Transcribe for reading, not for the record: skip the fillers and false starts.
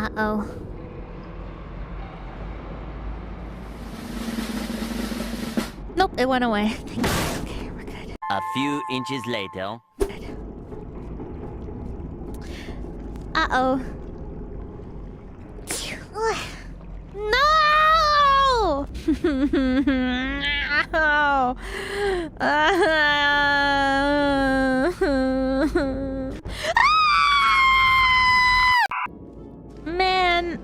Uh-oh. Nope, it went away. Okay, we're good. A few inches later. Good. Uh-oh. No! No! Man.